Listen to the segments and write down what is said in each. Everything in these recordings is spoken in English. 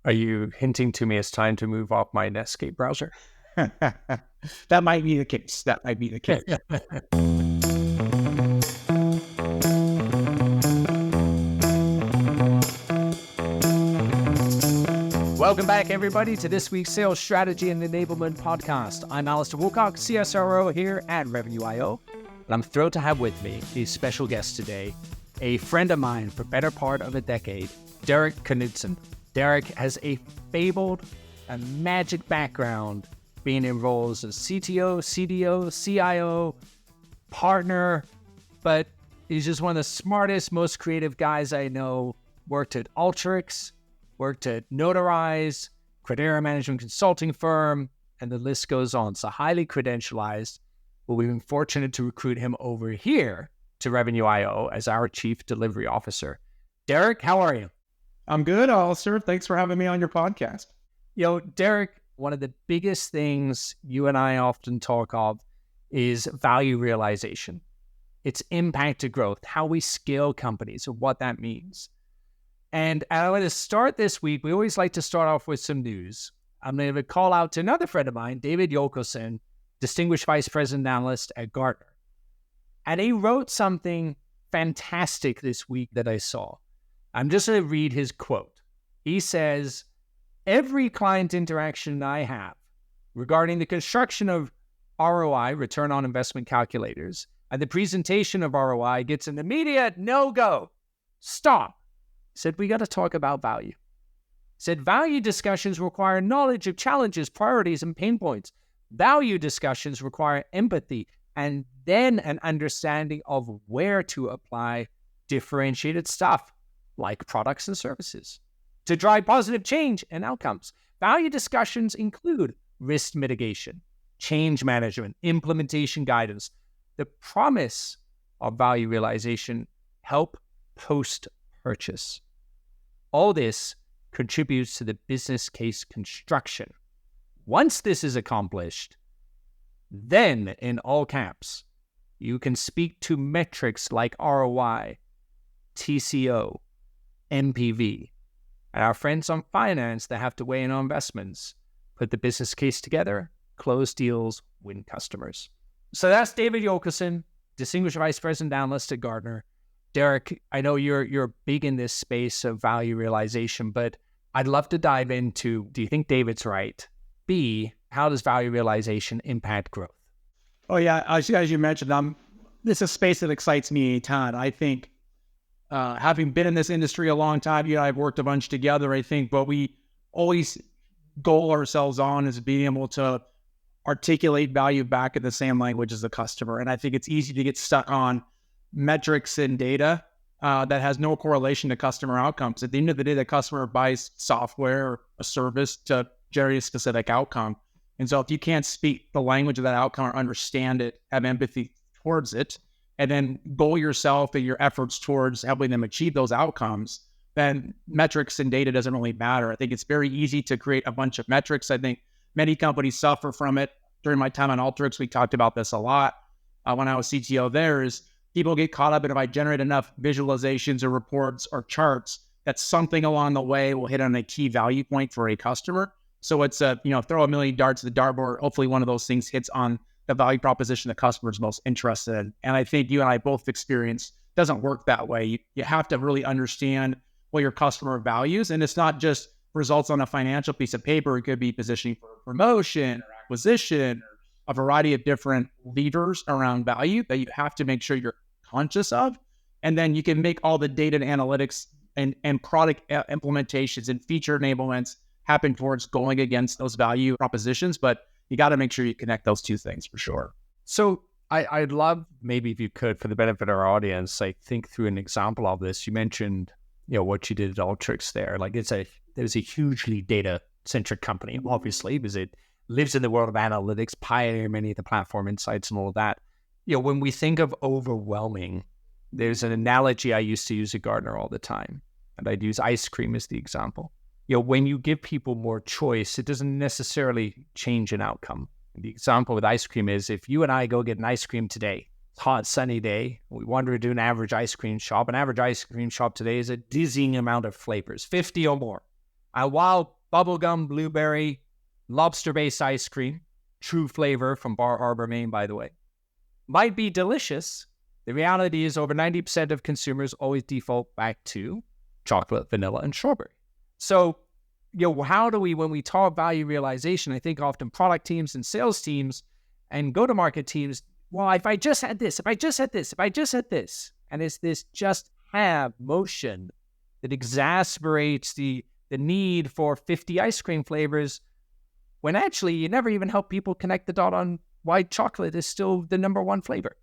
Are you hinting to me it's time to move off my Netscape browser? That might be the case. That might be the case. Welcome back, everybody, to this week's Sales Strategy and Enablement Podcast. I'm Alastair Woolcock, CSRO here at Revenue.io, and I'm thrilled to have with me a special guest today, a friend of mine for better part of a decade, Derek Knudsen. Derek has a fabled and magic background being in roles as CTO, CDO, CIO, partner, but he's just one of the smartest, most creative guys I know. Worked at Alteryx, worked at Notarize, Credera Management Consulting Firm, and the list goes on. So highly credentialized, but we've been fortunate to recruit him over here to Revenue.io as our Chief Delivery Officer. Derek, how are you? I'm good, Alastair. Thanks for having me on your podcast. Derek, one of the biggest things you and I often talk of is value realization. It's impact to growth, how we scale companies and what that means. And I'm going to start this week. We always like to start off with some news. I'm going to call out to another friend of mine, David Yockelson, Distinguished Vice President Analyst at Gartner. And he wrote something fantastic this week that I saw. I'm just going to read his quote. He says, "Every client interaction I have regarding the construction of ROI, return on investment calculators, and the presentation of ROI gets an immediate no-go. Stop." He said, we got to talk about value. He said, value discussions require knowledge of challenges, priorities, and pain points. Value discussions require empathy and then an understanding of where to apply differentiated stuff, like products and services, to drive positive change and outcomes. Value discussions include risk mitigation, change management, implementation guidance. The promise of value realization, help post-purchase. All this contributes to the business case construction. Once this is accomplished, then, in all caps, you can speak to metrics like ROI, TCO, MPV, and our friends on finance that have to weigh in on investments, put the business case together, close deals, win customers. So that's David Yockelson, Distinguished Vice President Analyst at Gartner. Derek, I know you're big in this space of value realization, but I'd love to dive into, do you think David's right? B, how does value realization impact growth? Oh yeah, as you mentioned, this is a space that excites me a ton. I think having been in this industry a long time, you and I have worked a bunch together. I think what we always goal ourselves on is being able to articulate value back in the same language as the customer. And I think it's easy to get stuck on metrics and data that has no correlation to customer outcomes. At the end of the day, the customer buys software or a service to generate a specific outcome. And so if you can't speak the language of that outcome or understand it, have empathy towards it, and then goal yourself and your efforts towards helping them achieve those outcomes, then metrics and data doesn't really matter. I think it's very easy to create a bunch of metrics. I think many companies suffer from it. During my time on Alteryx, we talked about this a lot. When I was CTO there, is people get caught up in if I generate enough visualizations or reports or charts, that something along the way will hit on a key value point for a customer. So it's throw a million darts at the dartboard. Hopefully one of those things hits on the value proposition the customer is most interested in. And I think you and I both experience doesn't work that way. You have to really understand what your customer values. And it's not just results on a financial piece of paper. It could be positioning for promotion or acquisition or a variety of different levers around value that you have to make sure you're conscious of. And then you can make all the data and analytics and product implementations and feature enablements happen towards going against those value propositions. But you got to make sure you connect those two things for sure. So I'd love, maybe if you could, for the benefit of our audience, like think through an example of this. You mentioned, what you did at Alteryx there. Like there's a hugely data-centric company, obviously, because it lives in the world of analytics, pioneer many of the platform insights and all of that. When we think of overwhelming, there's an analogy I used to use at Gartner all the time, and I'd use ice cream as the example. When you give people more choice, it doesn't necessarily change an outcome. The example with ice cream is if you and I go get an ice cream today, it's a hot, sunny day, we wander to do an average ice cream shop. An average ice cream shop today is a dizzying amount of flavors, 50 or more. And while bubblegum, blueberry, lobster-based ice cream, true flavor from Bar Harbor, Maine, by the way, might be delicious. The reality is over 90% of consumers always default back to chocolate, vanilla, and strawberry. So, how do we, when we talk value realization, I think often product teams and sales teams and go-to-market teams, well, if I just had this, if I just had this, if I just had this, and it's this just have motion that exasperates the need for 50 ice cream flavors, when actually you never even help people connect the dot on why chocolate is still the number one flavor.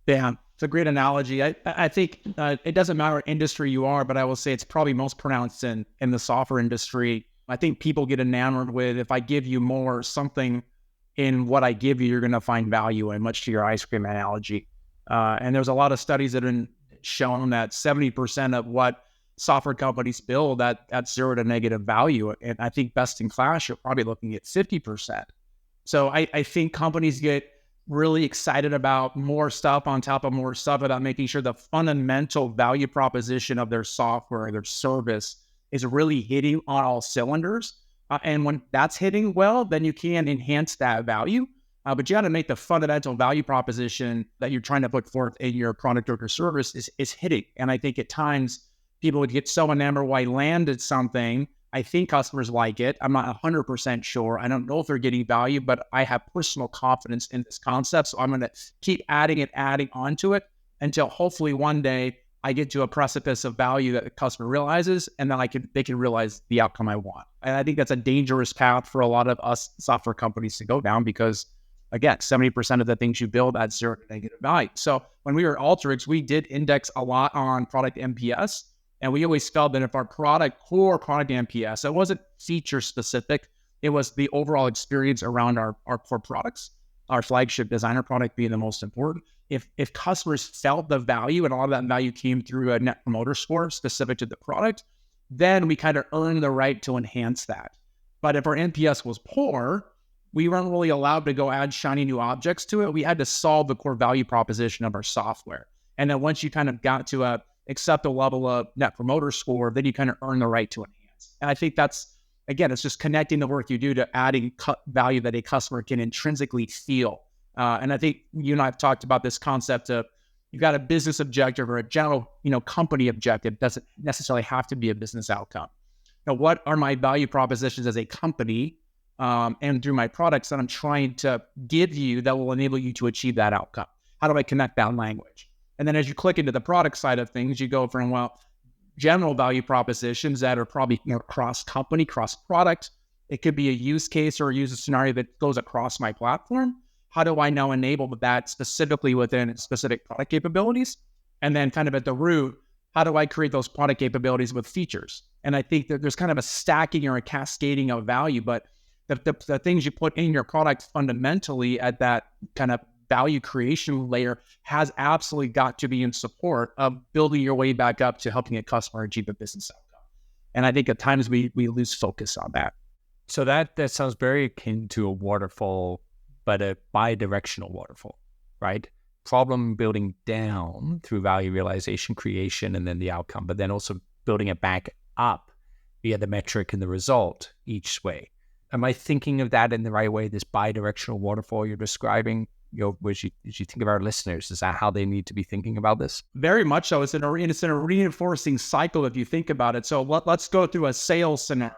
Yeah, it's a great analogy. I think it doesn't matter what industry you are, but I will say it's probably most pronounced in the software industry. I think people get enamored with, if I give you more something in what I give you, you're going to find value in, much to your ice cream analogy. And there's a lot of studies that have shown that 70% of what software companies build at zero to negative value. And I think best in class, you're probably looking at 50%. So I think companies get really excited about more stuff on top of more stuff, about making sure the fundamental value proposition of their software, their service is really hitting on all cylinders. And when that's hitting well, then you can enhance that value. But you got to make the fundamental value proposition that you're trying to put forth in your product or your service is hitting. And I think at times people would get so enamored why landed something. I think customers like it. I'm not 100% sure. I don't know if they're getting value, but I have personal confidence in this concept. So I'm going to keep adding onto it until hopefully one day I get to a precipice of value that the customer realizes, and then they can realize the outcome I want. And I think that's a dangerous path for a lot of us software companies to go down because, again, 70% of the things you build add zero to negative value. So when we were at Alteryx, we did index a lot on product NPS. And we always felt that if our core product NPS, it wasn't feature specific, it was the overall experience around our core products, our flagship designer product being the most important. If customers felt the value and all of that value came through a net promoter score specific to the product, then we kind of earned the right to enhance that. But if our NPS was poor, we weren't really allowed to go add shiny new objects to it. We had to solve the core value proposition of our software. And then once you kind of got to a acceptable level of net promoter score, then you kind of earn the right to enhance. And I think that's, again, it's just connecting the work you do to adding value that a customer can intrinsically feel. And I think you and I have talked about this concept of you've got a business objective or a general, company objective. It doesn't necessarily have to be a business outcome. Now, what are my value propositions as a company and through my products that I'm trying to give you that will enable you to achieve that outcome? How do I connect that language? And then as you click into the product side of things, you go from, general value propositions that are probably cross-company, cross-product. It could be a use case or a user scenario that goes across my platform. How do I now enable that specifically within specific product capabilities? And then kind of at the root, how do I create those product capabilities with features? And I think that there's kind of a stacking or a cascading of value, but the things you put in your product fundamentally at that kind of value creation layer has absolutely got to be in support of building your way back up to helping a customer achieve a business outcome. And I think at times we lose focus on that. So that sounds very akin to a waterfall, but a bi-directional waterfall, right? Problem building down through value realization, creation, and then the outcome, but then also building it back up via the metric and the result each way. Am I thinking of that in the right way, this bi-directional waterfall you're describing? As you think of our listeners, is that how they need to be thinking about this? Very much so. It's in a reinforcing cycle if you think about it. So let's go through a sales scenario.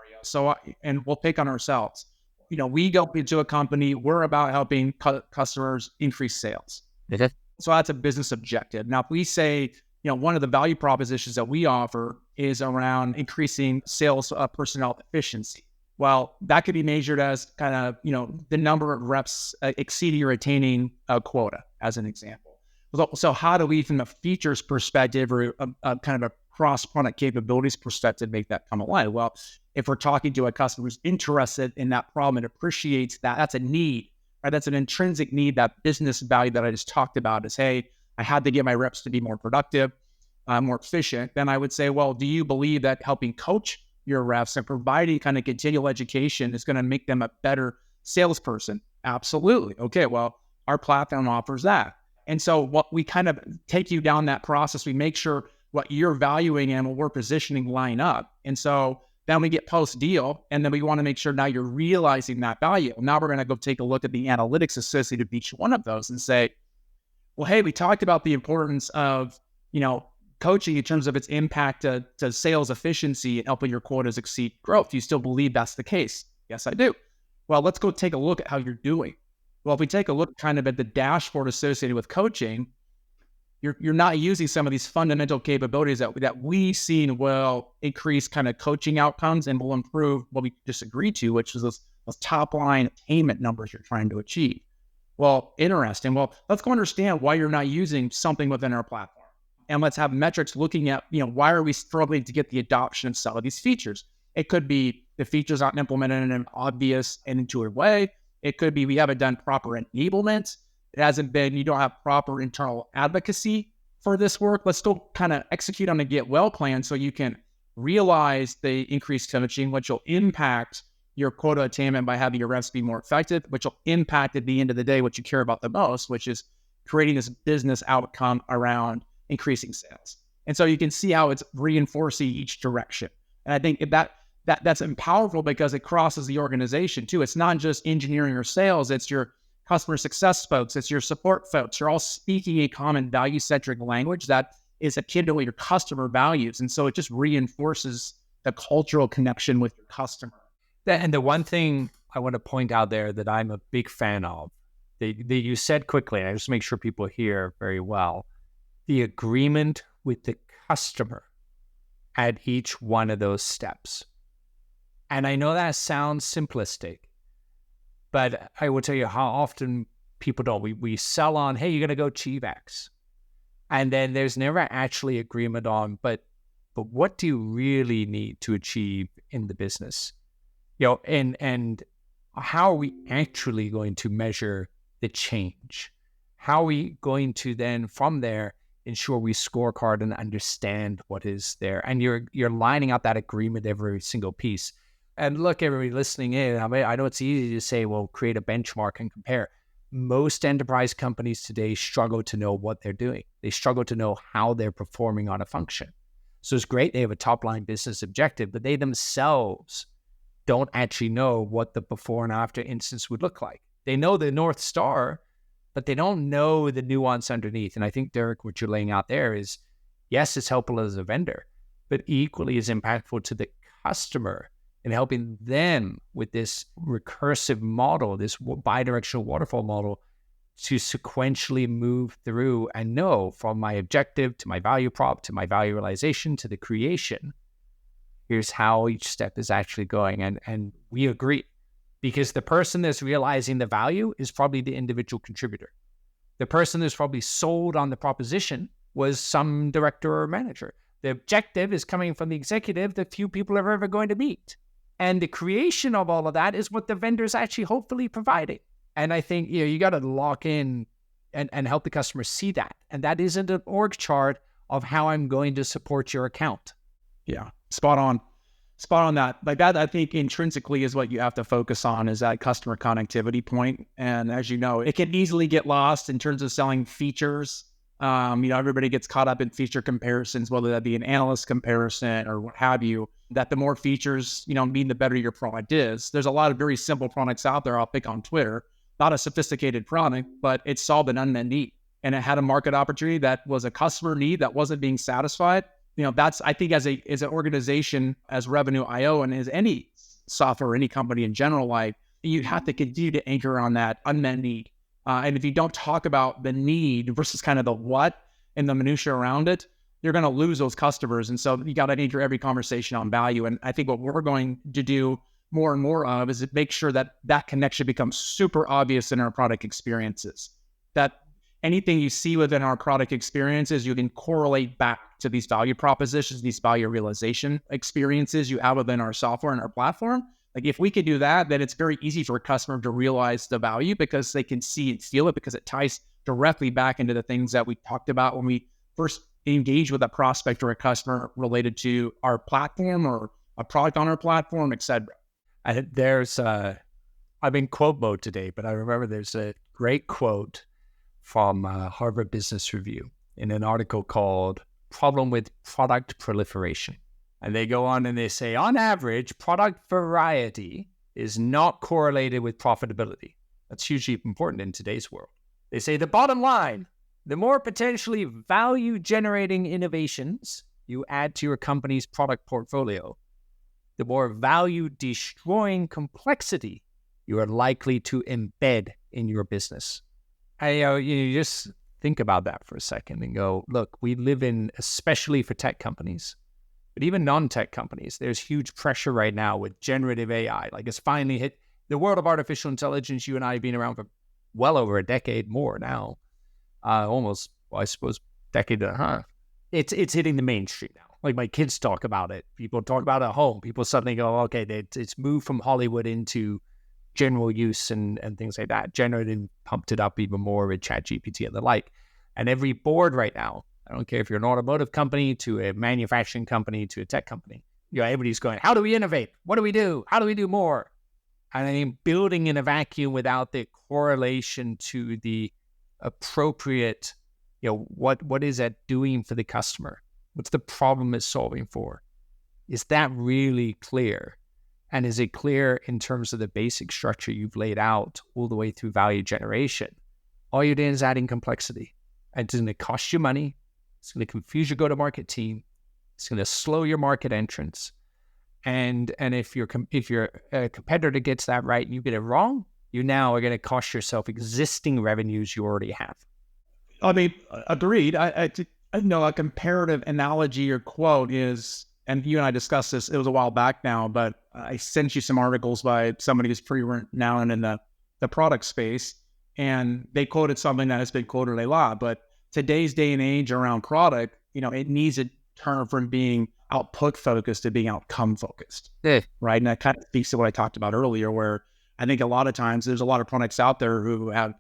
And we'll pick on ourselves. We go into a company, we're about helping customers increase sales. Okay. So that's a business objective. Now, if we say, one of the value propositions that we offer is around increasing sales personnel efficiency. Well, that could be measured as kind of, the number of reps exceeding or attaining a quota, as an example. So how do we, from a features perspective or a kind of a cross-product capabilities perspective, make that come alive? Well, if we're talking to a customer who's interested in that problem and appreciates that, that's a need, right? That's an intrinsic need. That business value that I just talked about is, hey, I had to get my reps to be more productive, more efficient. Then I would say, well, do you believe that helping coach your reps and providing kind of continual education is going to make them a better salesperson? Absolutely. Okay, well, our platform offers that. And so what we kind of take you down that process, we make sure what you're valuing and what we're positioning line up. And so Then we get post deal, and then we want to make sure now you're realizing that value. Now we're going to go take a look at the analytics associated with each one of those and say, well, hey, we talked about the importance of, coaching in terms of its impact to sales efficiency and helping your quotas exceed growth. Do you still believe that's the case? Yes, I do. Well, let's go take a look at how you're doing. Well, if we take a look kind of at the dashboard associated with coaching, you're not using some of these fundamental capabilities that we've seen will increase kind of coaching outcomes and will improve what we just agreed to, which is those top line attainment numbers you're trying to achieve. Well, interesting. Well, let's go understand why you're not using something within our platform. And let's have metrics looking at, why are we struggling to get the adoption of some of these features? It could be the features aren't implemented in an obvious and intuitive way. It could be we haven't done proper enablement. It hasn't been, you don't have proper internal advocacy for this work. Let's go kind of execute on a get well plan so you can realize the increased coaching, which will impact your quota attainment by having your reps be more effective, which will impact at the end of the day what you care about the most, which is creating this business outcome around increasing sales. And so you can see how it's reinforcing each direction. And I think that's powerful because it crosses the organization too. It's not just engineering or sales, it's your customer success folks, it's your support folks. You're all speaking a common value-centric language that is akin to what your customer values. And so it just reinforces the cultural connection with your customer. And the one thing I want to point out there that I'm a big fan of, that you said quickly, and I just make sure people hear very well, the agreement with the customer at each one of those steps. And I know that sounds simplistic, but I will tell you how often people don't. We sell on, hey, you're going to go achieve X. And then there's never actually agreement on, but what do you really need to achieve in the business? And how are we actually going to measure the change? How are we going to then, from there, ensure we scorecard and understand what is there? And you're lining up that agreement every single piece. And look, everybody listening in, I know it's easy to say, well, create a benchmark and compare. Most enterprise companies today struggle to know what they're doing. They struggle to know how they're performing on a function. So it's great they have a top-line business objective, but they themselves don't actually know what the before and after instance would look like. They know the North Star, but they don't know the nuance underneath. And I think, Derek, what you're laying out there is, yes, it's helpful as a vendor, but equally as impactful to the customer in helping them with this recursive model, this bidirectional waterfall model, to sequentially move through and know from my objective to my value prop to my value realization to the creation, here's how each step is actually going. And we agree, because the person that's realizing the value is probably the individual contributor. The person that's probably sold on the proposition was some director or manager. The objective is coming from the executive that few people are ever going to meet. And the creation of all of that is what the vendor's actually hopefully providing. And I think, you got to lock in and help the customer see that. And that isn't an org chart of how I'm going to support your account. Yeah, spot on that. Like that, I think intrinsically is what you have to focus on, is that customer connectivity point. And as you know, it can easily get lost in terms of selling features. Everybody gets caught up in feature comparisons, whether that be an analyst comparison or what have you, that the more features, mean the better your product is. There's a lot of very simple products out there. I'll pick on Twitter, not a sophisticated product, but it solved an unmet need. And it had a market opportunity that was a customer need that wasn't being satisfied. That's, I think, as an organization, as Revenue.io, and as any software or any company in general, like, you have to continue to anchor on that unmet need. And if you don't talk about the need versus kind of the what and the minutia around it, you're going to lose those customers. And so you got to anchor every conversation on value. And I think what we're going to do more and more of is make sure that that connection becomes super obvious in our product experiences. That anything you see within our product experiences, you can correlate back to these value propositions, these value realization experiences you have within our software and our platform. Like, if we can do that, then it's very easy for a customer to realize the value because they can see and feel it, because it ties directly back into the things that we talked about when we first engage with a prospect or a customer related to our platform or a product on our platform, et cetera. I'm in quote mode today, but I remember there's a great quote from Harvard Business Review in an article called Problem with Product Proliferation. And they go on and they say, on average, product variety is not correlated with profitability. That's hugely important in today's world. They say the bottom line, the more potentially value-generating innovations you add to your company's product portfolio, the more value-destroying complexity you are likely to embed in your business. You just think about that for a second and go, look, we live in, especially for tech companies, but even non-tech companies, there's huge pressure right now with generative AI. Like it's finally hit the world of artificial intelligence. You and I have been around for well over a decade more now, almost, well, I suppose, decade and a half. It's hitting the mainstream now. Like my kids talk about it. People talk about it at home. People suddenly go, okay, it's moved from Hollywood into general use and things like that. Generative pumped it up even more with ChatGPT and the like. And every board right now, I don't care if you're an automotive company to a manufacturing company to a tech company, everybody's going, how do we innovate? What do we do? How do we do more? And I mean, building in a vacuum without the correlation to the appropriate, what is that doing for the customer? What's the problem it's solving for? Is that really clear? And is it clear in terms of the basic structure you've laid out all the way through value generation? All you're doing is adding complexity. And it's going to cost you money. It's going to confuse your go-to-market team. It's going to slow your market entrance. And if your competitor gets that right and you get it wrong, you now are going to cost yourself existing revenues you already have. I mean, agreed. I know a comparative analogy or quote is, and you and I discussed this, it was a while back now, but I sent you some articles by somebody who's pretty renowned in the product space, and they quoted something that has been quoted a lot. But today's day and age around product, it needs to turn from being output focused to being outcome focused, right? And that kind of speaks to what I talked about earlier, where I think a lot of times there's a lot of products out there who have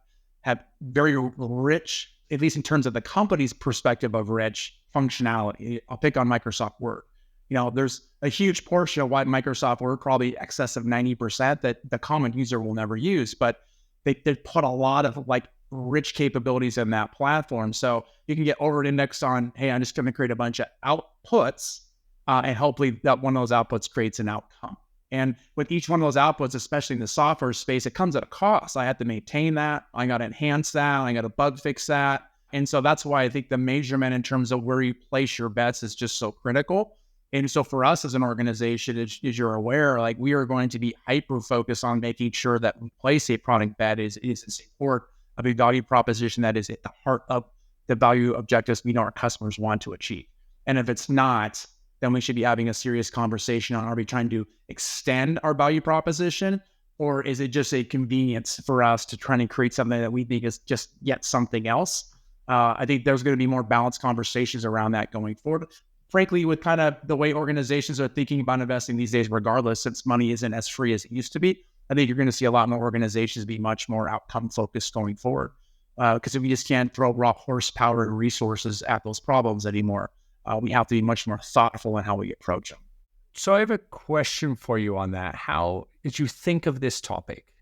very rich, at least in terms of the company's perspective of rich functionality. I'll pick on Microsoft Word. There's a huge portion of what Microsoft Word, probably excess of 90%, that the common user will never use, but they put a lot of rich capabilities in that platform. So you can get over-indexed on, hey, I'm just going to create a bunch of outputs, and hopefully that one of those outputs creates an outcome. And with each one of those outputs, especially in the software space, it comes at a cost. I have to maintain that. I got to enhance that. I got to bug fix that. And so that's why I think the measurement in terms of where you place your bets is just so critical. And so for us as an organization, as you're aware, we are going to be hyper-focused on making sure that we place a product bet is in support of a value proposition that is at the heart of the value objectives we know our customers want to achieve. And if it's not, then we should be having a serious conversation on, are we trying to extend our value proposition, or is it just a convenience for us to try and create something that we think is just yet something else? I think there's going to be more balanced conversations around that going forward. Frankly, with kind of the way organizations are thinking about investing these days, regardless, since money isn't as free as it used to be, I think you're going to see a lot more organizations be much more outcome focused going forward. Because if we just can't throw raw horsepower and resources at those problems anymore, we have to be much more thoughtful in how we approach them. So I have a question for you on that. How did you think of this topic?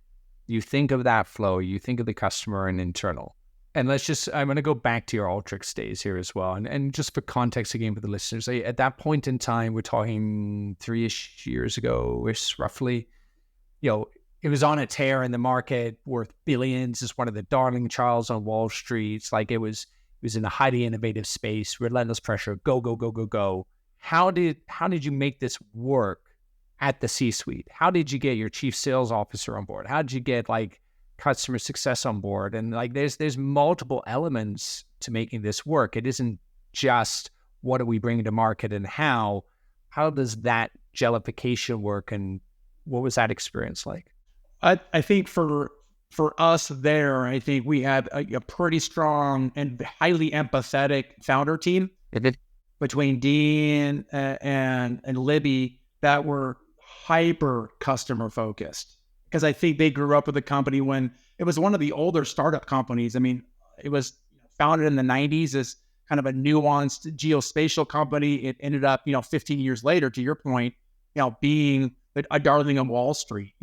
You think of that flow, you think of the customer and internal. And I'm going to go back to your Alteryx days here as well. And just for context again for the listeners, at that point in time, we're talking 3-ish years ago, roughly, it was on a tear in the market, worth billions. It's one of the darling childs on Wall Street. It's like it was in a highly innovative space, relentless pressure, go, go, go, go, go. How did you make this work at the C-suite? How did you get your chief sales officer on board? How did you get customer success on board? And there's multiple elements to making this work. It isn't just what are we bringing to market and how does that jellification work, and what was that experience like? I think for us there, I think we had a pretty strong and highly empathetic founder team between Dean and Libby that were hyper customer focused. Because I think they grew up with the company when it was one of the older startup companies. I mean, it was founded in the 90s as kind of a nuanced geospatial company. It ended up, 15 years later, to your point, being a darling of Wall Street,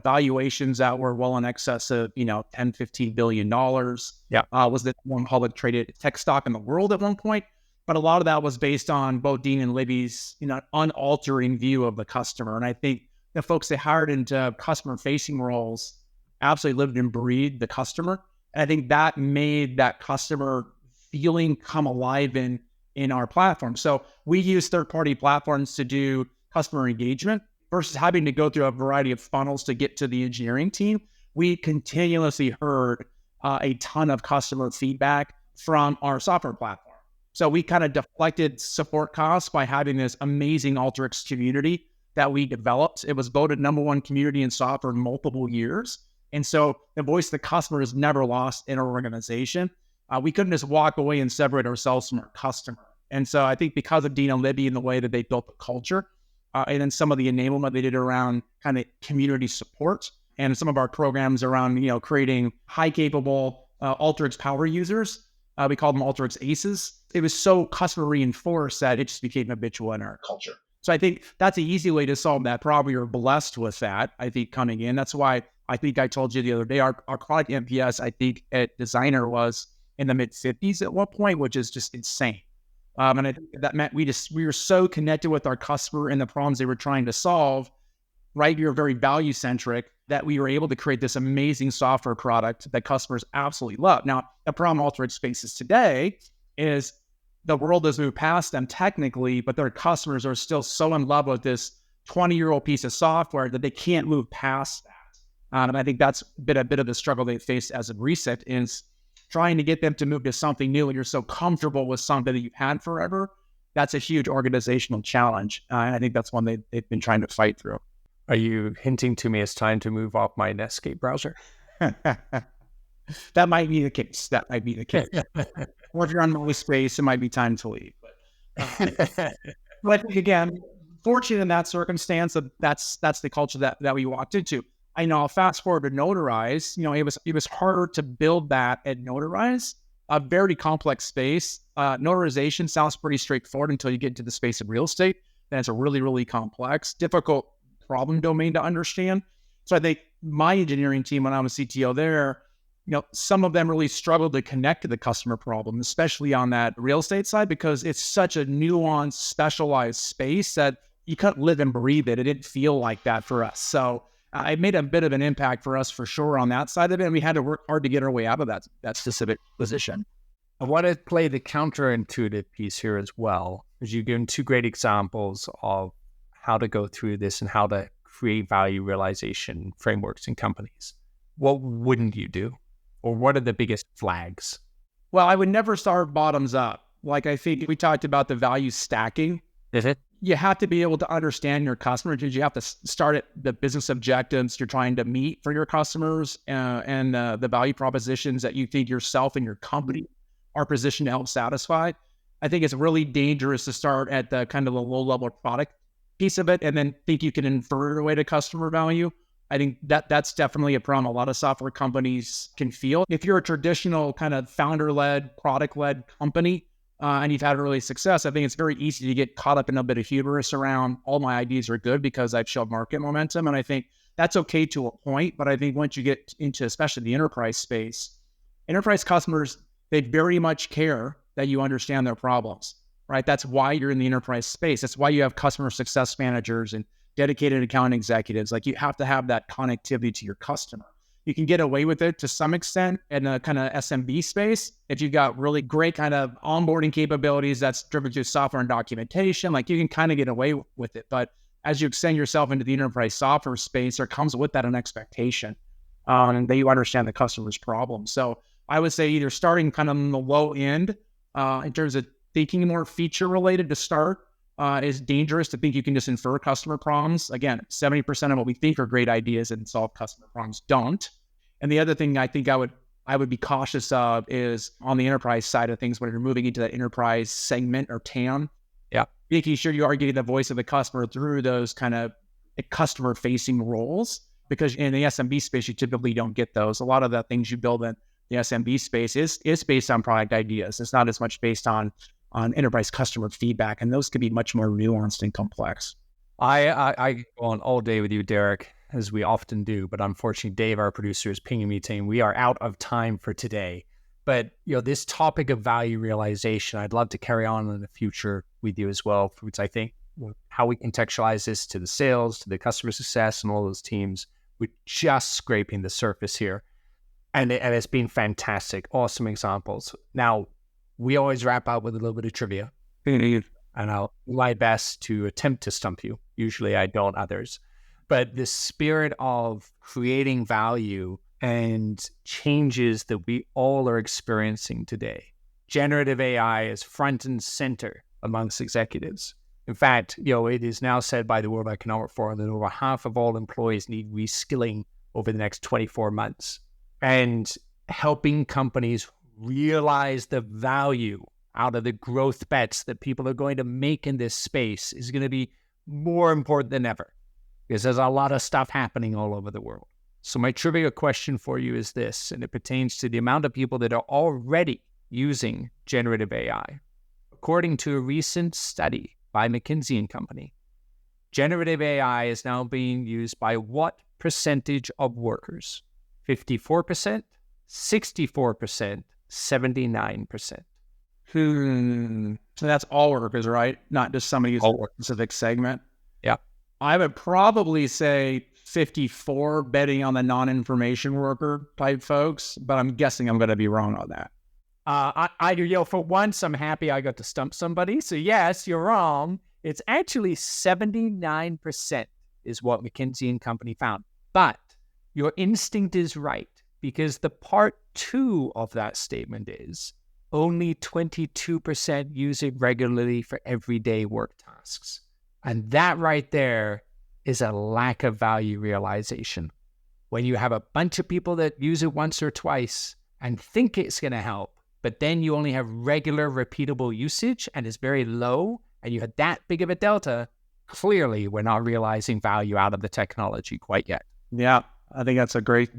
valuations that were well in excess of, $10-15 billion. Yeah. Was the one public traded tech stock in the world at one point. But a lot of that was based on both Dean and Libby's, unaltering view of the customer. And I think the folks they hired into customer-facing roles absolutely lived and breathed the customer. And I think that made that customer feeling come alive in our platform. So we use third-party platforms to do customer engagement versus having to go through a variety of funnels to get to the engineering team. We continuously heard a ton of customer feedback from our software platform. So we kind of deflected support costs by having this amazing Alteryx community that we developed. It was voted #1 community in software in multiple years. And so the voice of the customer is never lost in our organization. We couldn't just walk away and separate ourselves from our customer. And so I think because of Dean and Libby and the way that they built the culture, and then some of the enablement they did around kind of community support and some of our programs around, creating high capable Alteryx power users. We called them Alteryx Aces. It was so customer reinforced that it just became habitual in our culture. So I think that's an easy way to solve that problem. You're blessed with that, I think, coming in. That's why I think I told you the other day, our product NPS, I think at Designer was in the mid-50s at one point, which is just insane. And I think that meant we were so connected with our customer and the problems they were trying to solve, right? We were very value-centric that we were able to create this amazing software product that customers absolutely love. Now, the problem Alteryx faces today is the world has moved past them technically, but their customers are still so in love with this 20-year-old piece of software that they can't move past that. And I think that's been a bit of the struggle they faced as of recent is trying to get them to move to something new and you're so comfortable with something that you've had forever. That's a huge organizational challenge. And I think that's one they've been trying to fight through. Are you hinting to me it's time to move off my Netscape browser? That might be the case. Or if you're on MySpace, it might be time to leave. But again, fortunate in that circumstance, that's the culture that we walked into. I know, fast forward to Notarize, it was harder to build that at Notarize, a very complex space. Notarization sounds pretty straightforward until you get into the space of real estate. Then it's a really, really complex, difficult problem domain to understand. So I think my engineering team, when I was CTO there, some of them really struggled to connect to the customer problem, especially on that real estate side, because it's such a nuanced, specialized space that you couldn't live and breathe it. It didn't feel like that for us. So it made a bit of an impact for us for sure on that side of it. And we had to work hard to get our way out of that specific position. I want to play the counterintuitive piece here as well, because you've given two great examples of how to go through this and how to create value realization frameworks in companies. What wouldn't you do? Or what are the biggest flags? Well, I would never start bottoms up. Like I think we talked about the value stacking. Is it? You have to be able to understand your customer. You have to start at the business objectives you're trying to meet for your customers and the value propositions that you think yourself and your company are positioned to help satisfy. I think it's really dangerous to start at the kind of the low-level product piece of it and then think you can infer your way to customer value. I think that's definitely a problem a lot of software companies can feel. If you're a traditional kind of founder-led, product-led company, and you've had early success, I think it's very easy to get caught up in a bit of hubris around all my ideas are good because I've shown market momentum. And I think that's okay to a point. But I think once you get into, especially the enterprise space, enterprise customers, they very much care that you understand their problems, right? That's why you're in the enterprise space. That's why you have customer success managers and dedicated account executives. Like you have to have that connectivity to your customer. You can get away with it to some extent in a kind of SMB space. If you've got really great kind of onboarding capabilities that's driven through software and documentation, like you can kind of get away with it. But as you extend yourself into the enterprise software space, there comes with that an expectation and that you understand the customer's problem. So I would say either starting kind of on the low end in terms of thinking more feature related to start is dangerous to think you can just infer customer problems. Again, 70% of what we think are great ideas and solve customer problems don't. And the other thing I think I would be cautious of is on the enterprise side of things when you're moving into that enterprise segment or TAM. Yeah. Making sure you are getting the voice of the customer through those kind of customer facing roles, because in the SMB space, you typically don't get those. A lot of the things you build in the SMB space is based on product ideas. It's not as much based on enterprise customer feedback, and those can be much more nuanced and complex. I go on all day with you, Derek, as we often do, but unfortunately, Dave, our producer, is pinging me saying we are out of time for today. But, this topic of value realization, I'd love to carry on in the future with you as well, because I think how we contextualize this to the sales, to the customer success and all those teams, we're just scraping the surface here. And it's been fantastic. Awesome examples. Now, we always wrap up with a little bit of trivia. And I'll do my best to attempt to stump you. Usually I don't others. But the spirit of creating value and changes that we all are experiencing today. Generative AI is front and center amongst executives. In fact, it is now said by the World Economic Forum that over half of all employees need reskilling over the next 24 months. And helping companies realize the value out of the growth bets that people are going to make in this space is going to be more important than ever, because there's a lot of stuff happening all over the world. So my trivia question for you is this, and it pertains to the amount of people that are already using generative AI. According to a recent study by McKinsey & Company, generative AI is now being used by what percentage of workers? 54%, 64%, 79%. So that's all workers, right? Not just somebody who's in a specific segment. Yeah. I would probably say 54 betting on the non-information worker type folks, but I'm guessing I'm going to be wrong on that. For once, I'm happy I got to stump somebody. So yes, you're wrong. It's actually 79% is what McKinsey & Company found. But your instinct is right, because the part 2 of that statement is only 22% use it regularly for everyday work tasks. And that right there is a lack of value realization. When you have a bunch of people that use it once or twice and think it's going to help, but then you only have regular repeatable usage and it's very low, and you had that big of a delta, clearly we're not realizing value out of the technology quite yet. Yeah, I think that's a great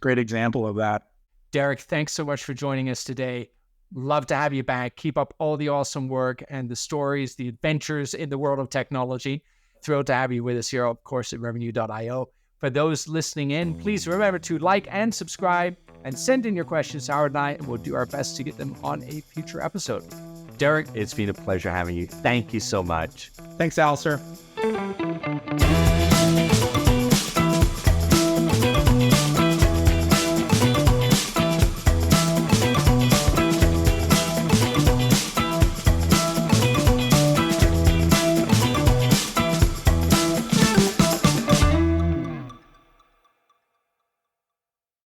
example of that. Derek, thanks so much for joining us today. Love to have you back. Keep up all the awesome work and the stories, the adventures in the world of technology. Thrilled to have you with us here, of course, at revenue.io. For those listening in, please remember to like and subscribe and send in your questions to Howard and I, and we'll do our best to get them on a future episode. Derek, it's been a pleasure having you. Thank you so much. Thanks, Alastair.